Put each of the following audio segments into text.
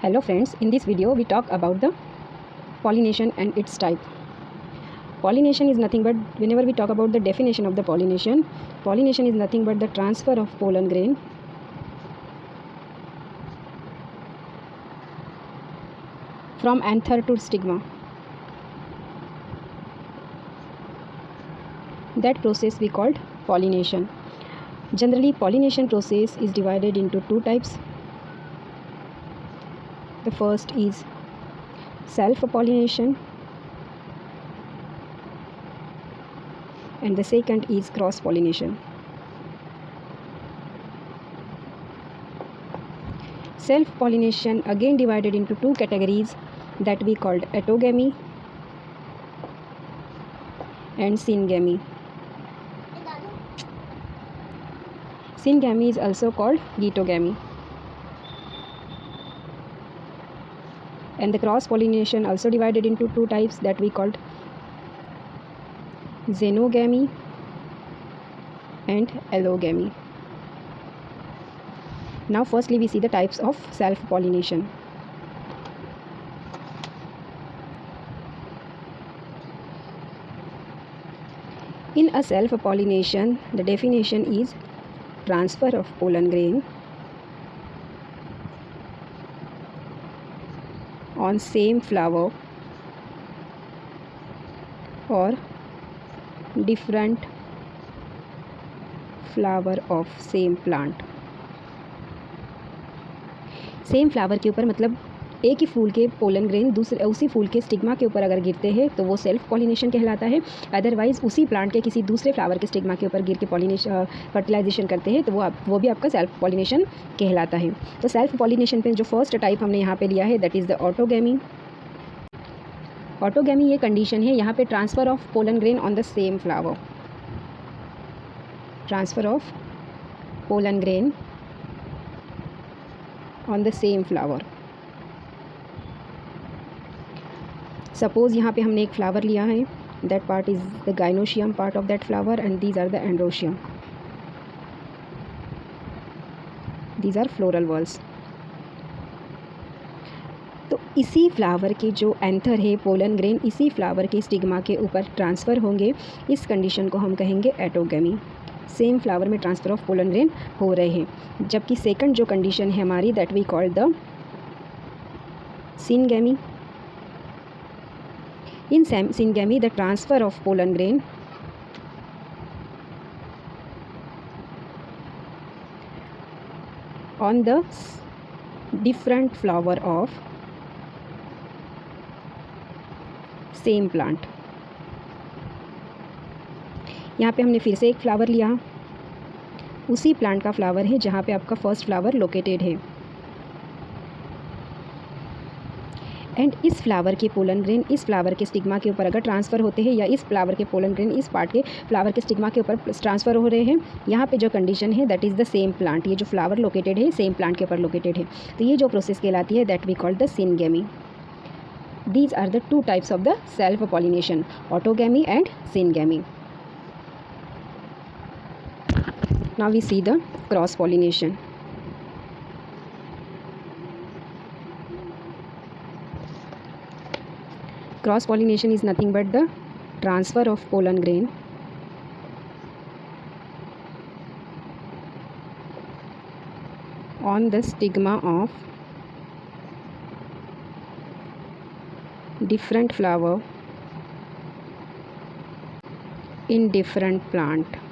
Hello friends, in this video we talk about the pollination and its type. Pollination is nothing but, whenever we talk about the definition of the pollination is nothing but the transfer of pollen grain from anther to stigma. That process we called pollination. Generally, pollination process is divided into two types. The first is self-pollination and the second is cross-pollination. Self-pollination again divided into two categories that we called autogamy and syngamy. Syngamy is also called geitonogamy. And the cross-pollination also divided into two types that we called xenogamy and allogamy. Now firstly we see the types of self-pollination. In a self-pollination, the definition is transfer of pollen grain on same flower or different flower of same plant. Same flower के ऊपर मतलब एक ही फूल के pollen grain दूसरे उसी फूल के stigma के ऊपर अगर गिरते हैं तो वो सेल्फ पॉलिनेशन कहलाता है। अदरवाइज़ उसी प्लांट के किसी दूसरे फ्लावर के स्टिग्मा के ऊपर गिर के पॉलिनेशन फर्टिलाइजेशन करते हैं तो वो भी आपका सेल्फ पॉलिनेशन कहलाता है। तो सेल्फ पॉलिनेशन पे जो फर्स्ट टाइप हमने यहाँ पे लिया है that is the autogamy. Autogamy ये कंडीशन है यहाँ पे transfer of pollen grain on the same flower. Transfer of pollen grain on the same flower. Suppose यहाँ पे हमने एक फ्लावर लिया है, that part is the gynoecium part of that flower and these are the androecium. These are floral whorls. तो इसी flower के जो एंथर है पोलन ग्रेन इसी फ्लावर के स्टिग्मा के ऊपर ट्रांसफ़र होंगे, इस कंडीशन को हम कहेंगे एटोगैमी। सेम फ्लावर में ट्रांसफ़र ऑफ पोलन ग्रेन हो रहे हैं। जबकि सेकंड जो कंडीशन है हमारी that we called the syngamy. In syngamy the transfer of pollen grain on the different flower of same plant. यहाँ पे हमने फिर से एक फ्लावर लिया, उसी प्लांट का फ्लावर है जहाँ पे आपका फर्स्ट फ्लावर लोकेटेड है एंड इस फ्लावर के पोलन ग्रेन इस फ्लावर के स्टिग्मा के ऊपर अगर ट्रांसफ़र होते हैं या इस फ्लावर के पोलन ग्रेन इस पार्ट के फ्लावर के स्टिग्मा के ऊपर ट्रांसफ़र हो रहे हैं, यहाँ पे जो कंडीशन है that is the same plant. ये जो फ्लावर लोकेटेड है सेम प्लांट के ऊपर लोकेटेड है, तो ये जो प्रोसेस कहलाती है that we called the syngamy. These are the two types of the self pollination, autogamy and syngamy. Now we see the cross pollination. Cross pollination is nothing but the transfer of pollen grain on the stigma of different flower in different plant.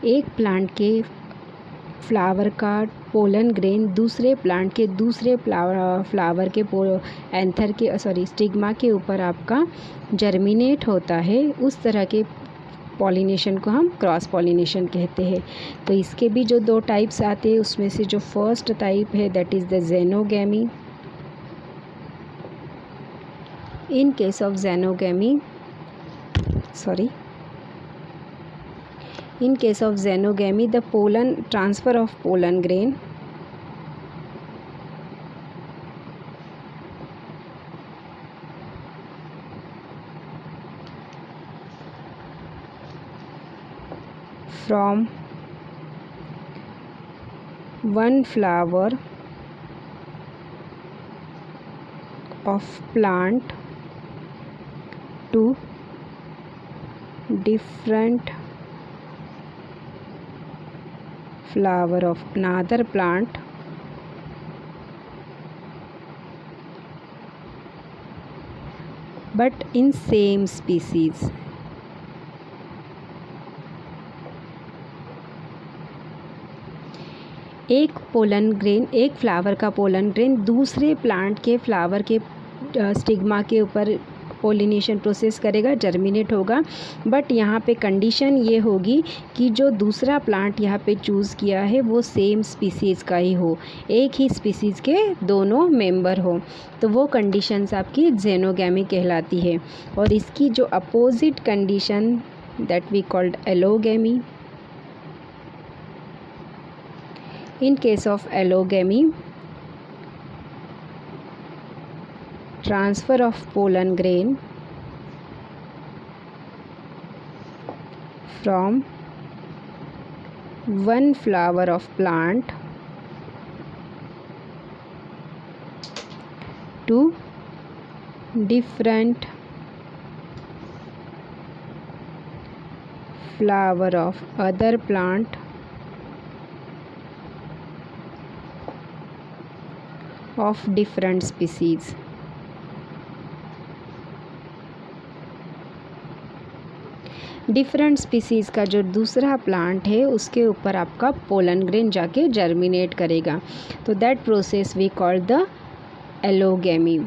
एक plant के flower का pollen grain दूसरे plant के दूसरे flower के anther के stigma के ऊपर आपका जर्मिनेट होता है, उस तरह के पॉलिनेशन को हम क्रॉस पॉलिनेशन कहते हैं। तो इसके भी जो दो टाइप्स आते हैं उसमें से जो फर्स्ट टाइप है that is the xenogamy। In case of xenogamy In case of xenogamy, the transfer of pollen grain from one flower of plant to different flower of another plant but in same species. एक pollen grain, एक flower का pollen grain दूसरे plant के flower के stigma के ऊपर pollination process करेगा, germinate होगा। बट यहाँ पे कंडीशन ये होगी कि जो दूसरा प्लांट यहाँ पे चूज़ किया है वो सेम स्पीसीज़ का ही हो, एक ही स्पीसीज़ के दोनों मेंबर हो, तो वो कंडीशंस आपकी जेनोगैमी कहलाती है। और इसकी जो opposite condition that we called allogamy. In case of allogamy, transfer of pollen grain from one flower of plant to different flower of other plant of different species। Different species का जो दूसरा plant है उसके ऊपर आपका pollen grain जाके germinate करेगा, तो that process we call the allogamy.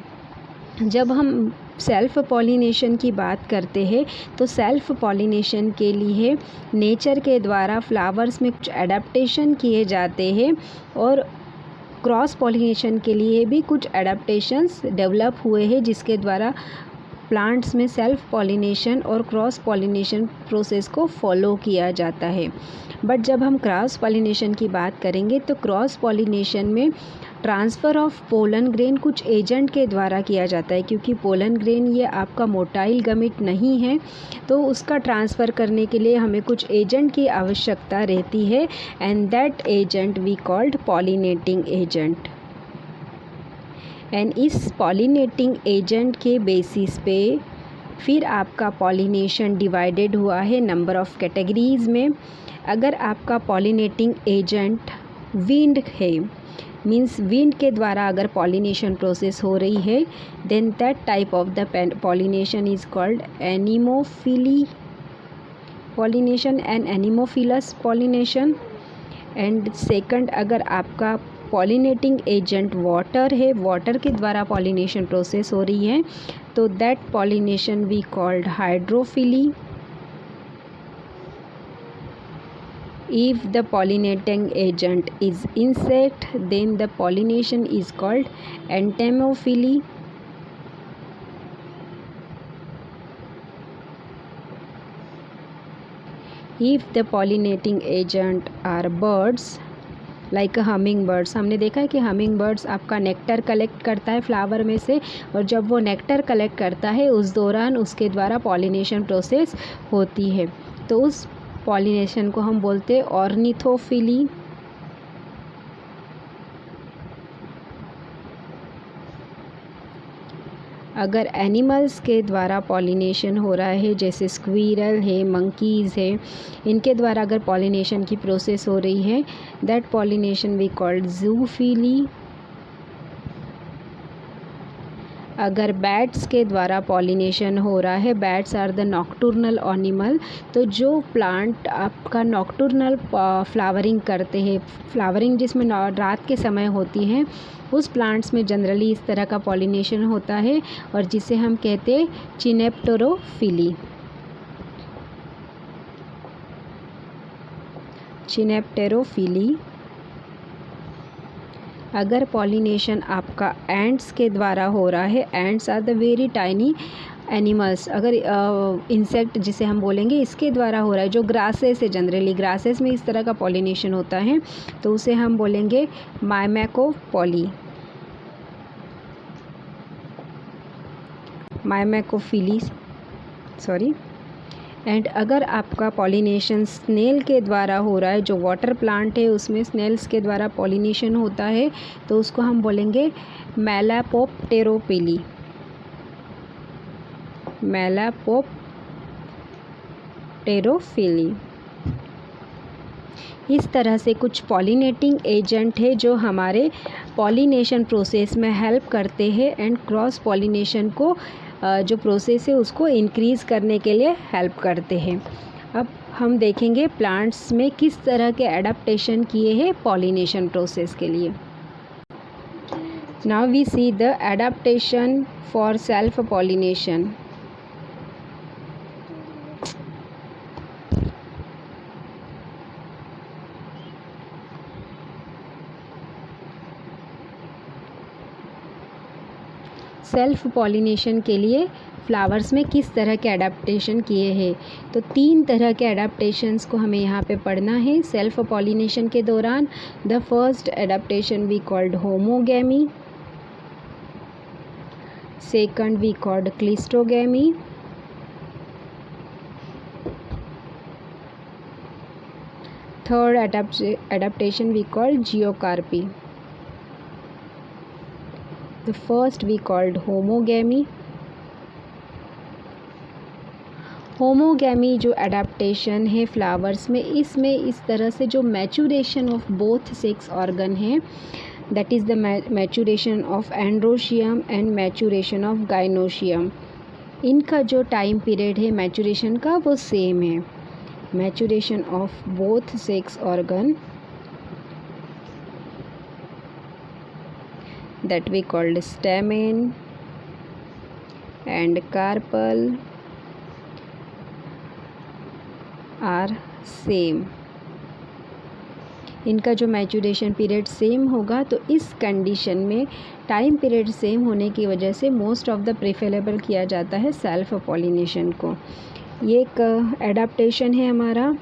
जब हम सेल्फ पॉलिनेशन की बात करते हैं तो सेल्फ पॉलिनेशन के लिए नेचर के द्वारा फ्लावर्स में कुछ एडाप्टेशन किए जाते हैं और क्रॉस पॉलिनेशन के लिए भी कुछ एडाप्टेशंस डेवलप हुए हैं जिसके द्वारा प्लांट्स में सेल्फ पॉलिनेशन और क्रॉस पॉलिनेशन प्रोसेस को फॉलो किया जाता है। बट जब हम क्रॉस पॉलिनेशन की बात करेंगे तो क्रॉस पॉलिनेशन में ट्रांसफ़र ऑफ पोलन ग्रेन कुछ एजेंट के द्वारा किया जाता है, क्योंकि पोलन ग्रेन ये आपका मोटाइल गमिट नहीं है, तो उसका ट्रांसफ़र करने के लिए हमें कुछ एजेंट की आवश्यकता रहती है, and that agent we called pollinating agent. And इस पॉलिनेटिंग एजेंट के बेसिस पे फिर आपका पॉलिनेशन डिवाइडेड हुआ है नंबर ऑफ़ कैटेगरीज़ में। अगर आपका पॉलिनेटिंग एजेंट विंड है, मीन्स विंड के द्वारा अगर पॉलिनेशन प्रोसेस हो रही है, then that type of the pollination is called anemophily pollination and anemophilous pollination. And second, अगर आपका पॉलिनेटिंग एजेंट वाटर है, वाटर के द्वारा पॉलिनेशन प्रोसेस हो रही है, तो that pollination we called hydrophily. If the pollinating agent is insect, then the pollination is called entomophily. If the pollinating agent are birds, like humming birds, हमने देखा है कि हमिंग बर्ड्स आपका नेक्टर कलेक्ट करता है फ्लावर में से, और जब वो नेक्टर कलेक्ट करता है उस दौरान उसके द्वारा पॉलिनेशन प्रोसेस होती है, तो उस पॉलिनेशन को हम बोलते हैं ऑर्निथोफिली। अगर एनिमल्स के द्वारा पॉलिनेशन हो रहा है, जैसे स्क्वीरल है, मंकीज़ है, इनके द्वारा अगर पॉलिनेशन की प्रोसेस हो रही है, that pollination we called zoophily. अगर बैट्स के द्वारा पॉलिनेशन हो रहा है, bats are the nocturnal animal, तो जो प्लांट आपका नॉक्टर्नल फ्लावरिंग करते हैं, फ्लावरिंग जिसमें रात के समय होती है, उस प्लांट्स में जनरली इस तरह का पॉलिनेशन होता है, और जिसे हम कहते हैं चिनेप्टेरोफिली। चिनेप्टेरोफिली। अगर पॉलिनेशन आपका एंट्स के द्वारा हो रहा है, ants are the very tiny animals, अगर इंसेक्ट जिसे हम बोलेंगे इसके द्वारा हो रहा है, जो ग्रासेस है, जनरली ग्रासेस में इस तरह का पॉलिनेशन होता है, तो उसे हम बोलेंगे माइमेकोपॉली, माइमेकोफिली, सॉरी। एंड अगर आपका पॉलिनेशन स्नेल के द्वारा हो रहा है, जो वाटर प्लांट है उसमें स्नेल्स के द्वारा पॉलिनेशन होता है, तो उसको हम बोलेंगे मेलापोप्टेरोपिली। मेलापोप्टेरोफिली। इस तरह से कुछ पॉलिनेटिंग एजेंट है जो हमारे पॉलिनेशन प्रोसेस में हेल्प करते हैं एंड क्रॉस पॉलिनेशन को जो प्रोसेस है उसको इंक्रीज़ करने के लिए हेल्प करते हैं। अब हम देखेंगे प्लांट्स में किस तरह के एडाप्टेशन किए हैं पॉलिनेशन प्रोसेस के लिए। Now we see the adaptation for self pollination. Self pollination के लिए फ्लावर्स में किस तरह के एडाप्टेशन किए हैं, तो 3 तरह के एडाप्टेशंस को हमें यहाँ पे पढ़ना है सेल्फ पॉलिनेशन के दौरान। The first adaptation we called homogamy, second we called cleistogamy, third adaptation we called geocarpy. The first we called homogamy. Homogamy जो एडाप्टेशन है फ्लावर्स में, इसमें इस तरह से जो maturation of both sex organ है, that is the maturation of androecium and maturation of gynoecium, इनका जो टाइम पीरियड है मैचूरेशन का वो सेम है। Maturation of both sex organ that we called stamen and carpel are same. इनका जो मैचूरेशन period same होगा, तो इस कंडीशन में टाइम पीरियड सेम होने की वजह से मोस्ट ऑफ द प्रेफरेबल किया जाता है सेल्फ पॉलिनेशन को। ये एक एडाप्टेशन है हमारा।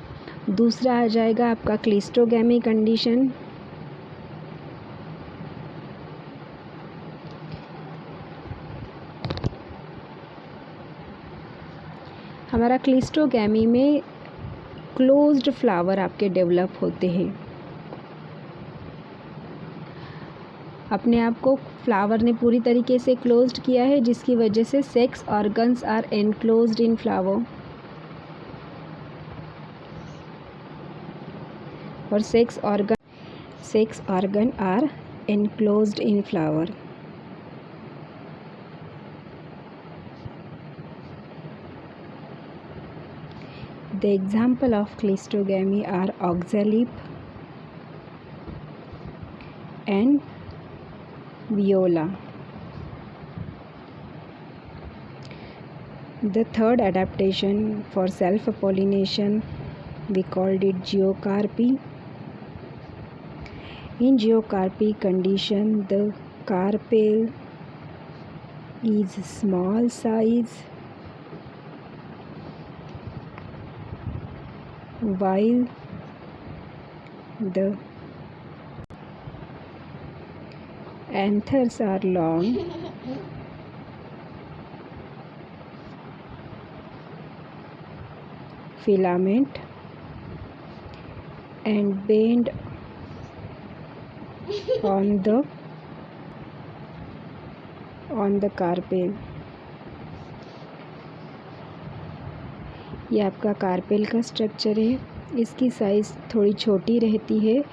दूसरा आ जाएगा आपका क्लिस्टोगैमी कंडीशन। हमारा क्लिस्टोगैमी में क्लोज्ड फ्लावर आपके डेवलप होते हैं। अपने आप को फ्लावर ने पूरी तरीके से क्लोज्ड किया है, जिसकी वजह से sex organs are enclosed in flower, और sex organ are enclosed in flower. The example of cleistogamy are oxalip and viola. The third adaptation for self-pollination, we called it geocarpy. In geocarpy condition, the carpel is small size, while the anthers are long filament and bend on the carpel. ये आपका carpel का structure है। इसकी size थोड़ी छोटी रहती है।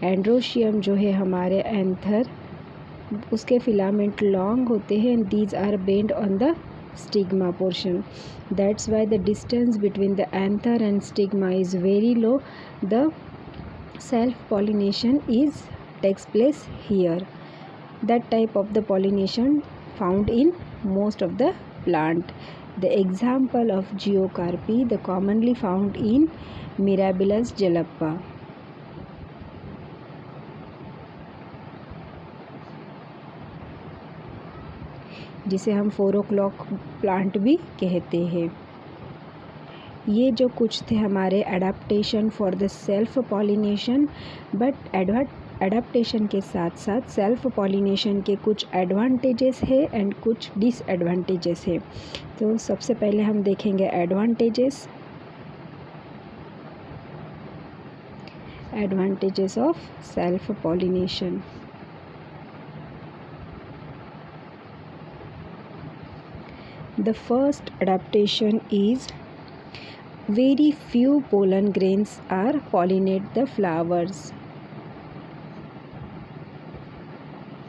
Androecium जो है हमारे एंथर, उसके फिलामेंट लॉन्ग होते हैं and these are bend on the stigma portion. That's why the distance between the anther and stigma is very low. The self pollination takes place here. That type of the pollination found in most of the plant. The example of geocarpy, the commonly found in Mirabilis jalapa. जिसे हम 4 o'clock plant भी कहते हैं। ये जो कुछ थे हमारे adaptation for the self pollination, but adaptation के साथ साथ सेल्फ पॉलिनेशन के कुछ एडवांटेजेस है एंड कुछ डिसएडवांटेजेस है। तो सबसे पहले हम देखेंगे advantages. Advantages of self-pollination. The first adaptation is very few pollen grains are pollinate the flowers.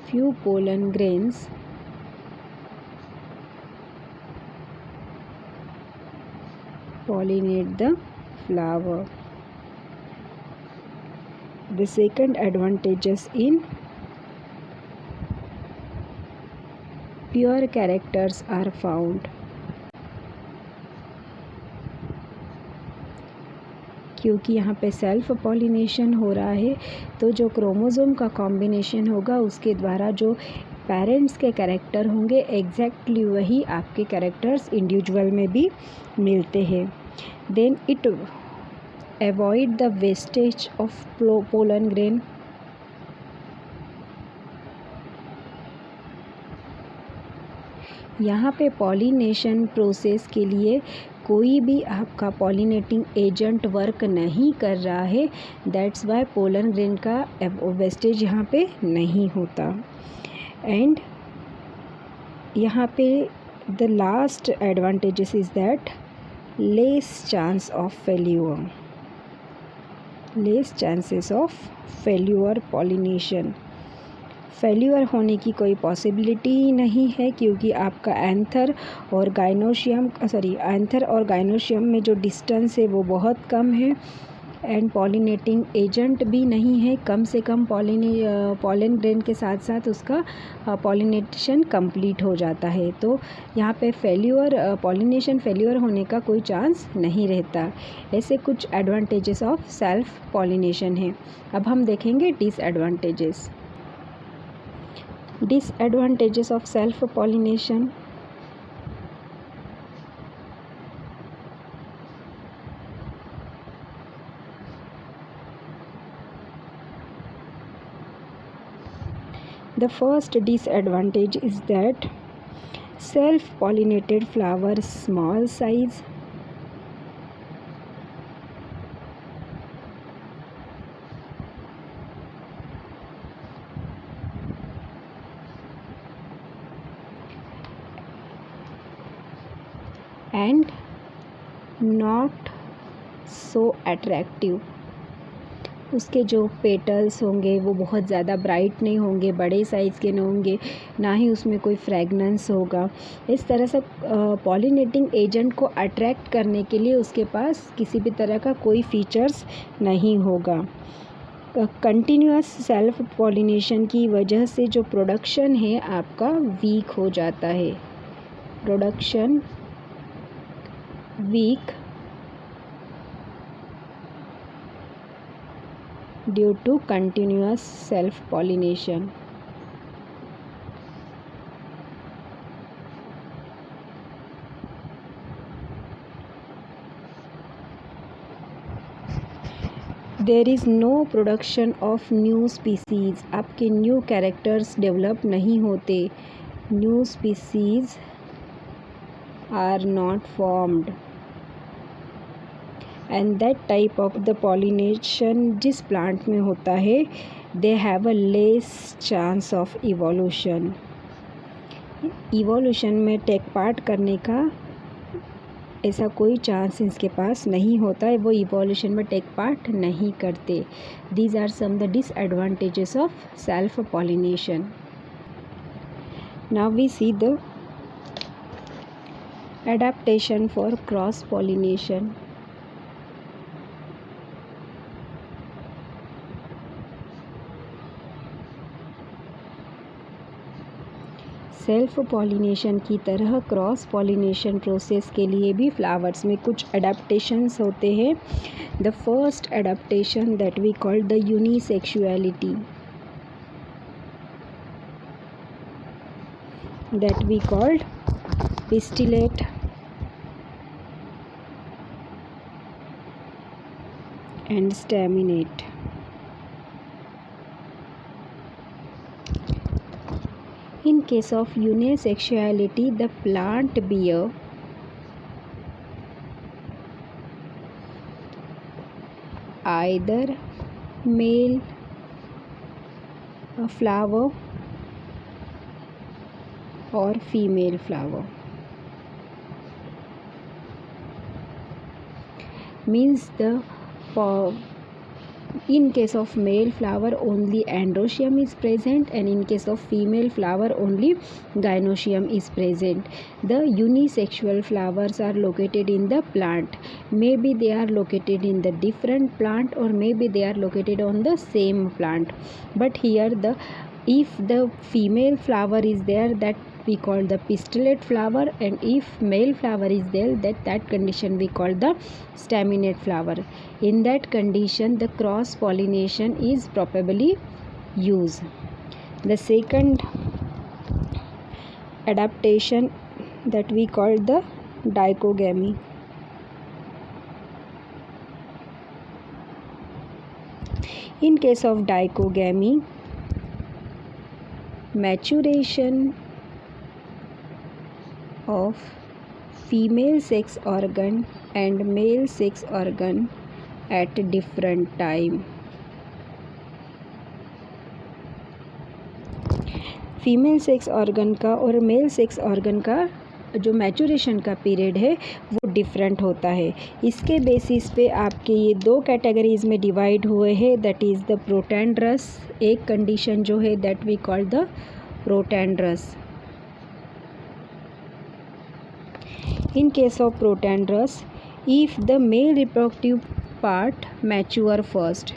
Few pollen grains pollinate the flower. The second advantage is in pure characters are found. क्योंकि यहाँ पे self pollination हो रहा है तो जो chromosome का combination होगा उसके द्वारा जो पेरेंट्स के कैरेक्टर होंगे एग्जैक्टली वही आपके कैरेक्टर्स इंडिविजुअल में भी मिलते हैं. Then it avoid the wastage of pollen grain. यहाँ पे पॉलिनेशन प्रोसेस के लिए कोई भी आपका पॉलिनेटिंग एजेंट वर्क नहीं कर रहा है. दैट्स वाई पोलन ग्रेन का वेस्टेज यहाँ पे नहीं होता. एंड यहाँ पे the last advantages is that less chance of failure. Less chances of failure pollination. Failure होने की कोई पॉसिबिलिटी नहीं है क्योंकि आपका एंथर और गाइनोशियम में जो डिस्टेंस है वो बहुत कम है. एंड पॉलिनेटिंग एजेंट भी नहीं है. कम से कम पॉलन ग्रेन के साथ साथ उसका पॉलिनेशन कंप्लीट हो जाता है. तो यहाँ पे पॉलिनेशन फेल्यूर होने का कोई चांस नहीं रहता. ऐसे कुछ एडवांटेजेस ऑफ सेल्फ पॉलिनेशन है. अब हम देखेंगे disadvantages. Disadvantages of self-pollination. The first disadvantage is that self-pollinated flowers small size. And not so attractive. उसके जो पेटल्स होंगे वो बहुत ज़्यादा ब्राइट नहीं होंगे, बड़े साइज़ के नहीं होंगे, ना ही उसमें कोई फ्रेगनेंस होगा. इस तरह से पॉलिनेटिंग एजेंट को अट्रैक्ट करने के लिए उसके पास किसी भी तरह का कोई फीचर्स नहीं होगा. कंटिन्यूअस सेल्फ पॉलिनेशन की वजह से जो प्रोडक्शन है आपका वीक हो जाता है. Production weak due to continuous self pollination. There is no production of new species. आपके न्यू कैरेक्टर्स डेवलप नहीं होते. New species are not formed. And that type of the pollination जिस प्लांट में होता है they have a less chance of evolution. Evolution में take part करने का ऐसा कोई चांस इसके पास नहीं होता है. वो इवोल्यूशन में टेक पार्ट नहीं करते. These are some the disadvantages of self pollination. Now we see the adaptation for cross pollination. Self pollination की तरह क्रॉस पॉलिनेशन प्रोसेस के लिए भी फ्लावर्स में कुछ एडाप्टेशंस होते हैं. The first adaptation that we called the unisexuality. That we called pistillate and staminate. In case of unisexuality, the plant bear either male flower or female flower. Means in case of male flower only androecium is present, and in case of female flower only gynoecium is present. The unisexual flowers are located in the plant. Maybe they are located in the different plant, or maybe they are located on the same plant. But here if the female flower is there, that we call the pistillate flower, and if male flower is there, that condition we call the staminate flower. In that condition, the cross pollination is probably used. The second adaptation that we call the dichogamy. In case of dichogamy, maturation of female sex organ and male sex organ at different time. Female sex organ का और male sex organ का जो maturation का period है वो different होता है. इसके बेसिस पे आपके ये दो कैटेगरीज में डिवाइड हुए हैं. That is the protandrous. एक कंडीशन जो है that we call the protandrous. In case of protandrous, if the male reproductive part mature first,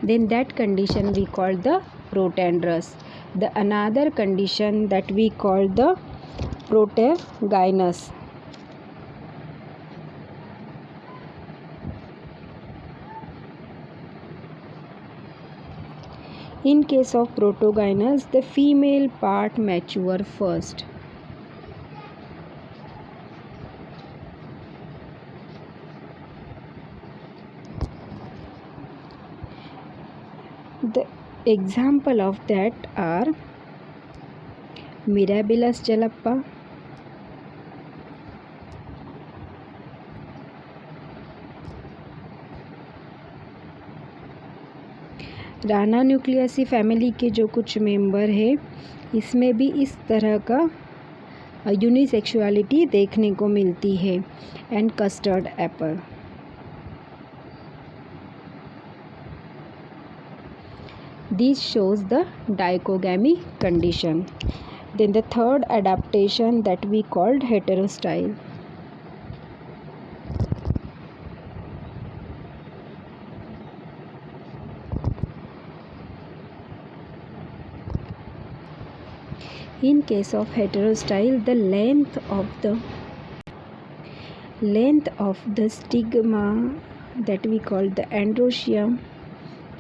then that condition we call the protandrous. The another condition that we call the protogynous. In case of protogynous, the female part mature first. The example of that are Mirabilis jalapa, Ranunculaceae family के जो कुछ member है इसमें भी इस तरह का unisexuality देखने को मिलती है. And custard Apple. This shows the dichogamy condition. Then the third adaptation that we called heterostyle. In case of heterostyle, the length of the stigma that we call the androecium,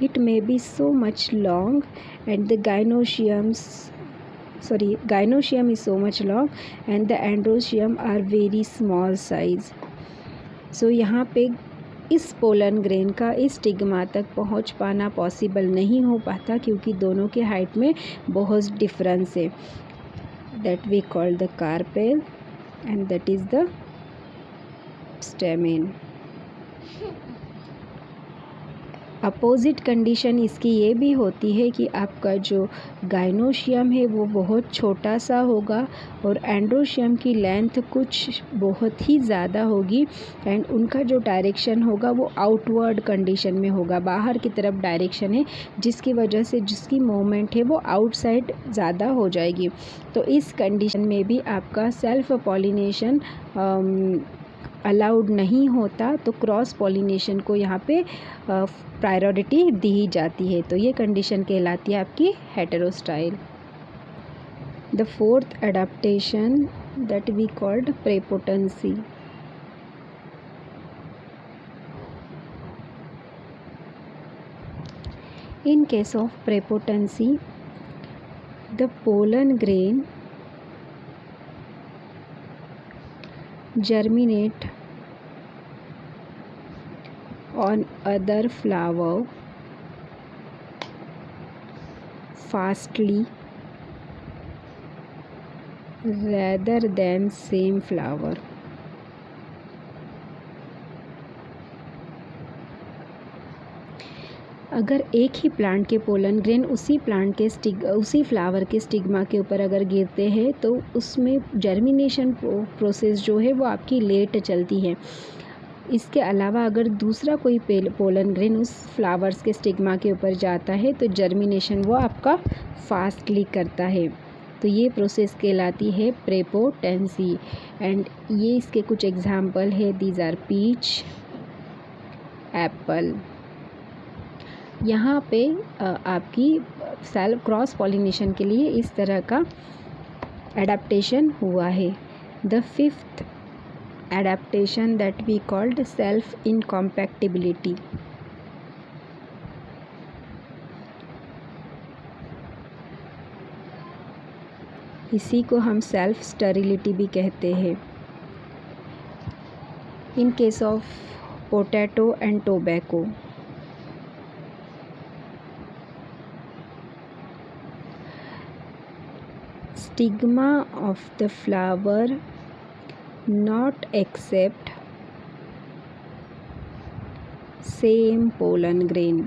it may be so much long, and the gynoecium is so much long and the androecium are very small size. So यहाँ पे इस pollen grain का इस stigma तक पहुँच पाना possible नहीं हो पाता क्योंकि दोनों के हाइट में बहुत डिफरेंस है. That we call the carpel and that is the stamen. Opposite condition इसकी ये भी होती है कि आपका जो गाइनोशियम है वो बहुत छोटा सा होगा और एंड्रोशियम की लेंथ कुछ बहुत ही ज़्यादा होगी एंड उनका जो डायरेक्शन होगा वो आउटवर्ड कंडीशन में होगा, बाहर की तरफ डायरेक्शन है जिसकी वजह से जिसकी मूवमेंट है वो आउटसाइड ज़्यादा हो जाएगी. तो इस कंडीशन में भी आपका सेल्फ पॉलिनेशन अलाउड नहीं होता, तो क्रॉस पॉलिनेशन को यहाँ पे प्रायोरिटी दी जाती है. तो ये कंडीशन कहलाती है आपकी heterostyle. The fourth adaptation that we called prepotency. In case of prepotency, the pollen grain germinate on other flower fastly rather than same flower. अगर एक ही प्लांट के पोलन ग्रेन उसी फ्लावर के स्टिग्मा के ऊपर अगर गिरते हैं तो उसमें जर्मिनेशन प्रोसेस जो है वो आपकी लेट चलती है। इसके अलावा अगर दूसरा कोई पोलन ग्रेन उस फ्लावर्स के स्टिग्मा के ऊपर जाता है तो जर्मिनेशन वो आपका फास्टली करता है। तो ये प्रोसेस कहलाती है प्रेपोटेंसी। एंड ये इसके कुछ एग्जाम्पल है, दीज आर पीच, एप्पल। यहाँ पे आपकी सेल्फ क्रॉस पॉलिनेशन के लिए इस तरह का एडाप्टेशन हुआ है। The fifth adaptation that we called self incompatibility. इसी को हम सेल्फ स्टेरिलिटी भी कहते हैं। In case of potato and tobacco, stigma of the flower not accept same pollen grain.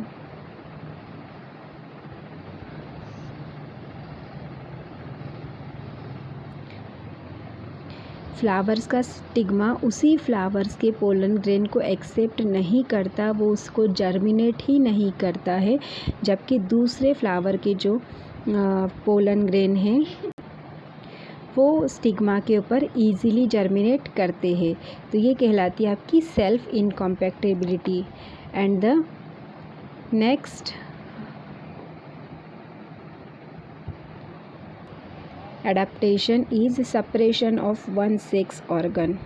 Flowers का स्टिग्मा उसी फ्लावर्स के पोलन ग्रेन को एक्सेप्ट नहीं करता, वो उसको जर्मिनेट ही नहीं करता है, जबकि दूसरे फ्लावर के जो पोलन ग्रेन हैं वो स्टिग्मा के ऊपर इजीली जर्मिनेट करते हैं। तो ये कहलाती है आपकी self incompatibility. And the next adaptation is separation of one sex organ.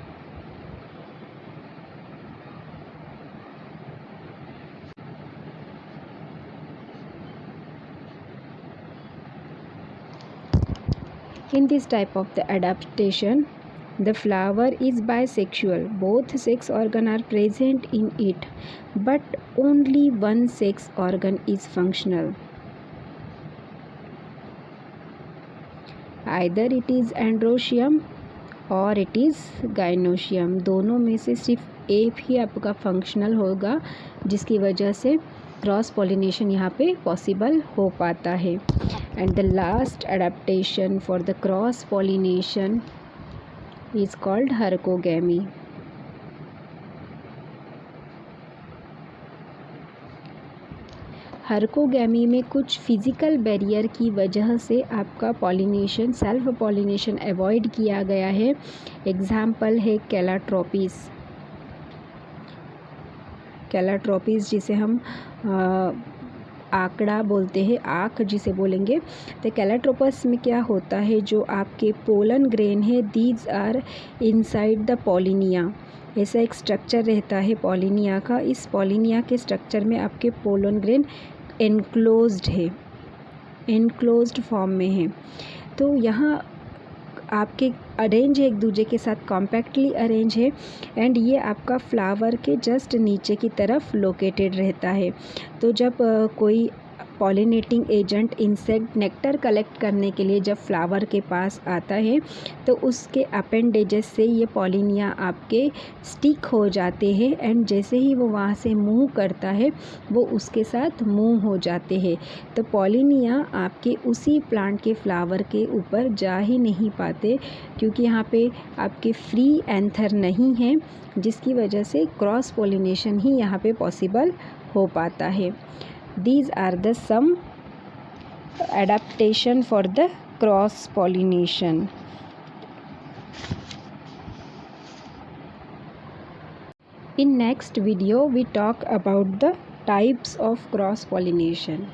In this type of the adaptation, the flower is bisexual. Both sex organs are present in it, but only one sex organ is functional. Either it is androecium और it is gynoecium. दोनों में से सिर्फ एक ही आपका functional होगा, जिसकी वजह से क्रॉस पॉलिनेशन यहाँ पे पॉसिबल हो पाता है। And the last adaptation for the cross pollination is called herkogamy. Herkogamy में कुछ फिज़िकल बैरियर की वजह से आपका पॉलिनेशन, सेल्फ पॉलिनेशन अवॉइड किया गया है। एग्जाम्पल है कैलाट्रोपिस। कैलाट्रोपिस जिसे हम आंकड़ा बोलते हैं, आँख जिसे बोलेंगे, तो कैलाट्रोपस में क्या होता है, जो आपके पोलन ग्रेन है दीज आर इनसाइड द पॉलिनिया। ऐसा एक स्ट्रक्चर रहता है पॉलिनिया का। इस पॉलिनिया के स्ट्रक्चर में आपके पोलन ग्रेन एनक्लोज्ड है, एनक्लोज्ड फॉर्म में है। तो यहाँ आपके अरेंज है, एक दूसरे के साथ कॉम्पैक्टली अरेंज है, एंड ये आपका फ्लावर के जस्ट नीचे की तरफ लोकेटेड रहता है। तो जब कोई pollinating agent insect nectar collect करने के लिए जब फ्लावर के पास आता है तो उसके अपेंडेजेस से ये पॉलिनिया आपके स्टिक हो जाते हैं, एंड जैसे ही वो वहाँ से मूव करता है वो उसके साथ मूव हो जाते हैं। तो पॉलिनिया आपके उसी प्लांट के फ्लावर के ऊपर जा ही नहीं पाते, क्योंकि यहाँ पे आपके फ्री एंथर नहीं है, जिसकी वजह से क्रॉस पॉलिनेशन ही यहाँ पे पॉसिबल हो पाता है। These are the some adaptation for the cross pollination. In next video we talk about the types of cross pollination.